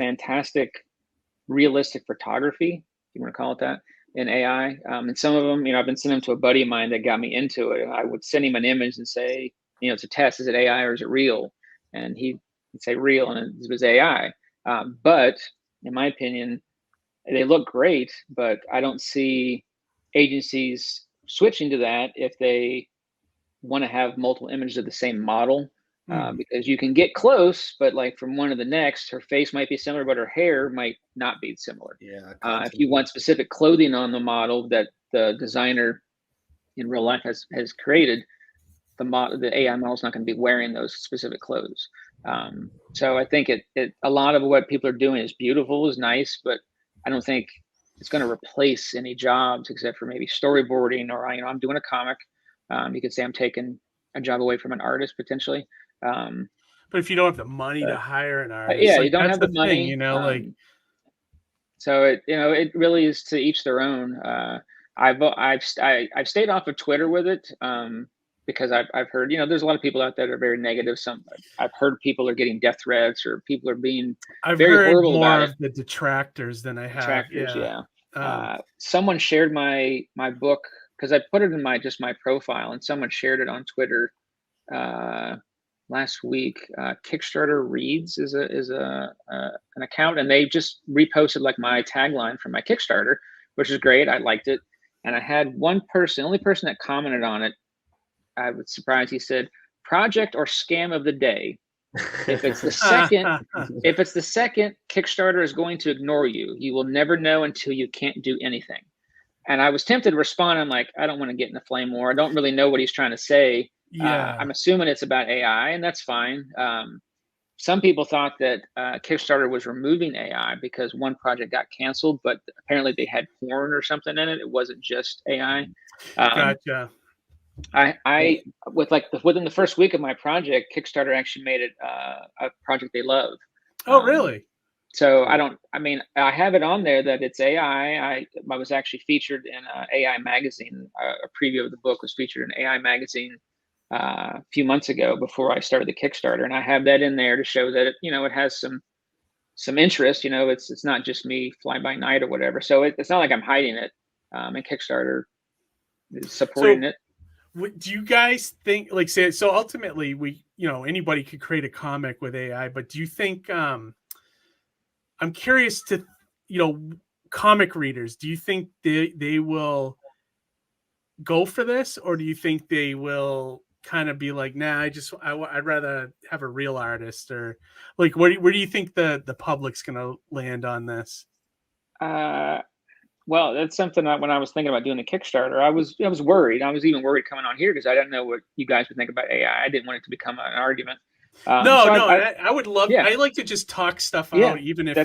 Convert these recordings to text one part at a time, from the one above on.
fantastic, realistic photography, if you want to call it that, in AI. And some of them, I've been sending them to a buddy of mine that got me into it. I would send him an image and say, it's a test. Is it AI or is it real? And he'd say real, and it was AI. But in my opinion, they look great, but I don't see agencies switching to that if they want to have multiple images of the same model. Because you can get close, but like from one to the next, her face might be similar, but her hair might not be similar. Yeah. If you want specific clothing on the model that the designer in real life has created, the AI model is not going to be wearing those specific clothes. So I think a lot of what people are doing is beautiful, is nice, but I don't think it's going to replace any jobs except for maybe storyboarding, or I'm doing a comic. You could say I'm taking a job away from an artist potentially. But if you don't have the money to hire an artist, you don't have the money, thing, so it really is to each their own. I've stayed off of Twitter with it, because I've heard, there's a lot of people out there that are very negative. I've heard people are getting death threats, or people are being very horrible about it. I've heard more of the detractors than I have. Someone shared my book, because I put it in my profile, and someone shared it on Twitter last week. Kickstarter Reads is an account, and they just reposted like my tagline from my Kickstarter, which is great. I liked it, and I had one person, only person that commented on it. I was surprised. He said, "Project or scam of the day. If it's the second, Kickstarter is going to ignore you. You will never know until you can't do anything." And I was tempted to respond. I'm like, I don't want to get in the flame war. I don't really know what he's trying to say. I'm assuming it's about AI, and that's fine. Some people thought that Kickstarter was removing AI because one project got canceled, but apparently they had porn or something in it. It wasn't just AI. Gotcha. I within the first week of my project, Kickstarter actually made it a project they love. Oh, really? So I have it on there that it's AI. I was actually featured in AI magazine. A preview of the book was featured in AI magazine a few months ago before I started the Kickstarter, and I have that in there to show that it has some interest. It's not just me fly by night or whatever. So it's not like I'm hiding it. And Kickstarter is supporting it. Do you guys think, so ultimately anybody could create a comic with AI, but do you think, I'm curious to, comic readers, do you think they will go for this, or do you think they will kind of be like, nah, I'd rather have a real artist, or like, where do you think the public's going to land on this? Well, that's something that when I was thinking about doing the Kickstarter, I was worried. I was even worried coming on here because I didn't know what you guys would think about AI. I didn't want it to become an argument. I would love. Yeah. I like to just talk stuff out, even if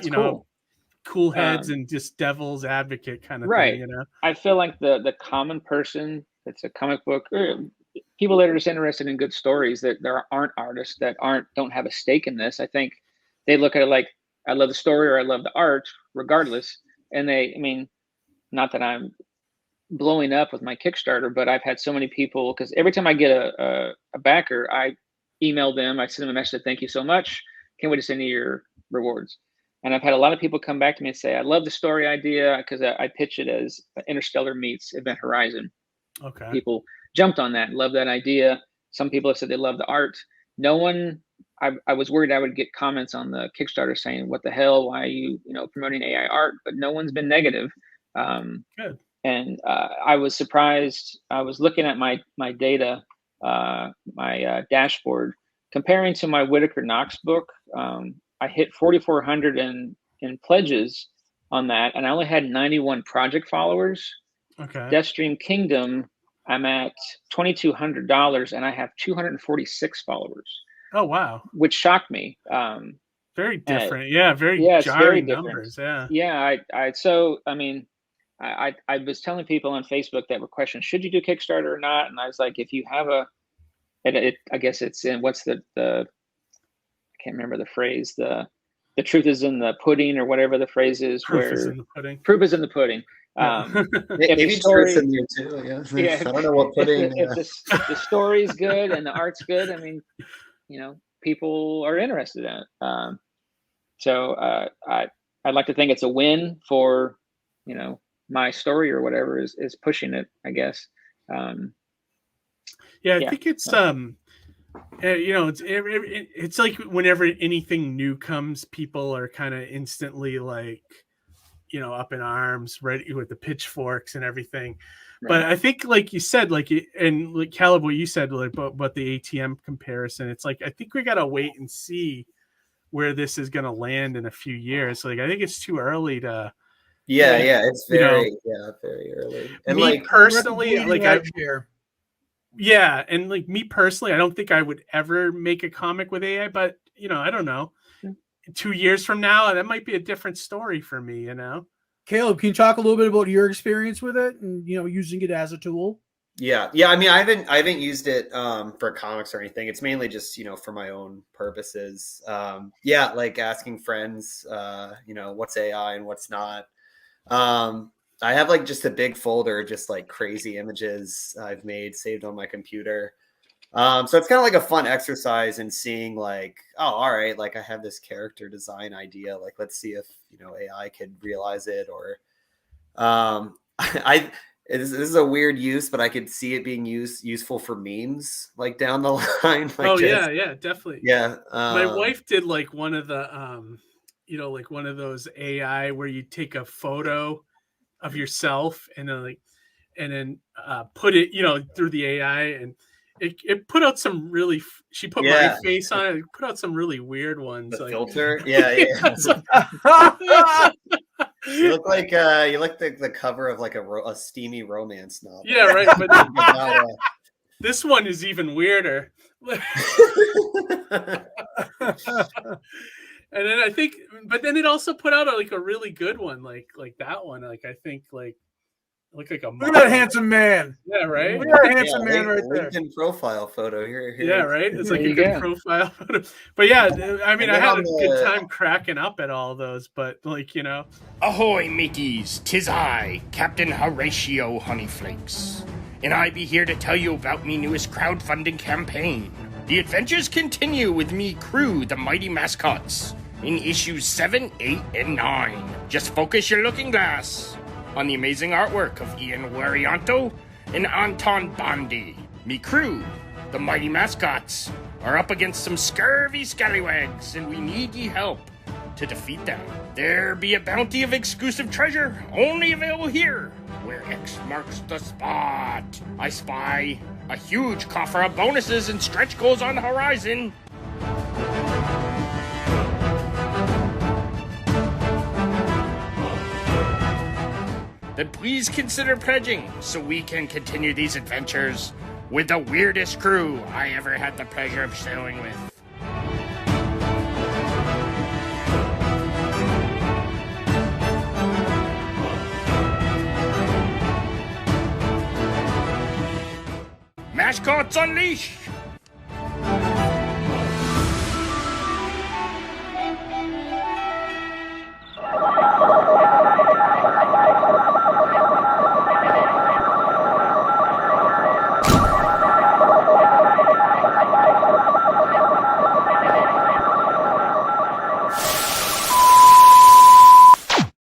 cool heads and just devil's advocate kind of thing. I feel like the common person that's a comic book, people that are just interested in good stories, that there aren't artists that don't have a stake in this. I think they look at it like, I love the story or I love the art, regardless. And not that I'm blowing up with my Kickstarter, but I've had so many people, because every time I get a backer, I email them, I send them a message, thank you so much. Can't wait to send you your rewards. And I've had a lot of people come back to me and say, I love the story idea, because I pitch it as Interstellar meets Event Horizon. Okay. People jumped on that, love that idea. Some people have said they love the art. I was worried I would get comments on the Kickstarter saying, what the hell, why are you promoting AI art? But no one's been negative. Good. And I was surprised. I was looking at my data, my dashboard, comparing to my Whitaker Knox book. I hit 4,400 in pledges on that, and I only had 91 project followers. Okay. Deathstream Kingdom, I'm at $2,200, and I have 246 followers. Oh wow! Which shocked me. Very different. Very jarring numbers. Yeah. I was telling people on Facebook that were questioning, should you do Kickstarter or not? And I was like, if you have I guess it's in, what's the I can't remember the phrase, the truth is in the pudding, or whatever the phrase is. Proof is in the pudding. Proof is in the pudding. Maybe truth's in there too. Yeah. I don't know what pudding. If the story's good and the art's good, people are interested in it. So I'd like to think it's a win for, you know, my story or whatever is pushing it, I guess. I think it's you know, it's like whenever anything new comes, people are kind of instantly like, you know, up in arms, ready with the pitchforks and everything. Right. But I think, like you said, like, and like Caleb, what you said, like about the ATM comparison, it's like I think we gotta wait and see where this is gonna land in a few years. Like, I think it's too early to. It's very very early. And me like personally, like and like me personally, I don't think I would ever make a comic with AI, but you know, I don't know. 2 years from now, that might be a different story for me, you know. Caleb, can you talk a little bit about your experience with it and, you know, using it as a tool? Yeah. I mean, I haven't used it for comics or anything. It's mainly just, you know, for my own purposes. Like asking friends, you know, what's AI and what's not. I have like just a big folder, just like crazy images I've made saved on my computer. So it's kind of like a fun exercise in seeing like, oh, all right, like I have this character design idea. Like, let's see if, you know, AI could realize it, or this is a weird use, but I could see it being useful for memes like down the line. Like definitely. Yeah. My wife did like one of the, you know, like one of those AI where you take a photo of yourself and then put it, you know, through the AI, and it put out some really. She put my face on it. It put out some really weird ones. The like, filter, You look like the cover of like a steamy romance novel. Yeah, right. But this one is even weirder. And then I think, but then it also put out like a really good one, like that one. Like I think like look like a look at that handsome man. Yeah, right. Look at that handsome man right there. LinkedIn profile photo here. Yeah, right. It's like a good profile photo. But yeah, I mean, I had a good time cracking up at all those. But like, you know, ahoy, mateys! 'Tis I, Captain Horatio Honeyflakes, and I be here to tell you about me newest crowdfunding campaign. The adventures continue with me crew, the Mighty Mascots, in issues 7, 8, and 9. Just focus your looking glass on the amazing artwork of Ian Warianto and Anton Bondi. Me crew, the Mighty Mascots, are up against some scurvy scallywags, and we need ye help to defeat them. There be a bounty of exclusive treasure, only available here, where X marks the spot. I spy a huge coffer of bonuses and stretch goals on the horizon. Then please consider pledging so we can continue these adventures with the weirdest crew I ever had the pleasure of sailing with. Mascots Unleash!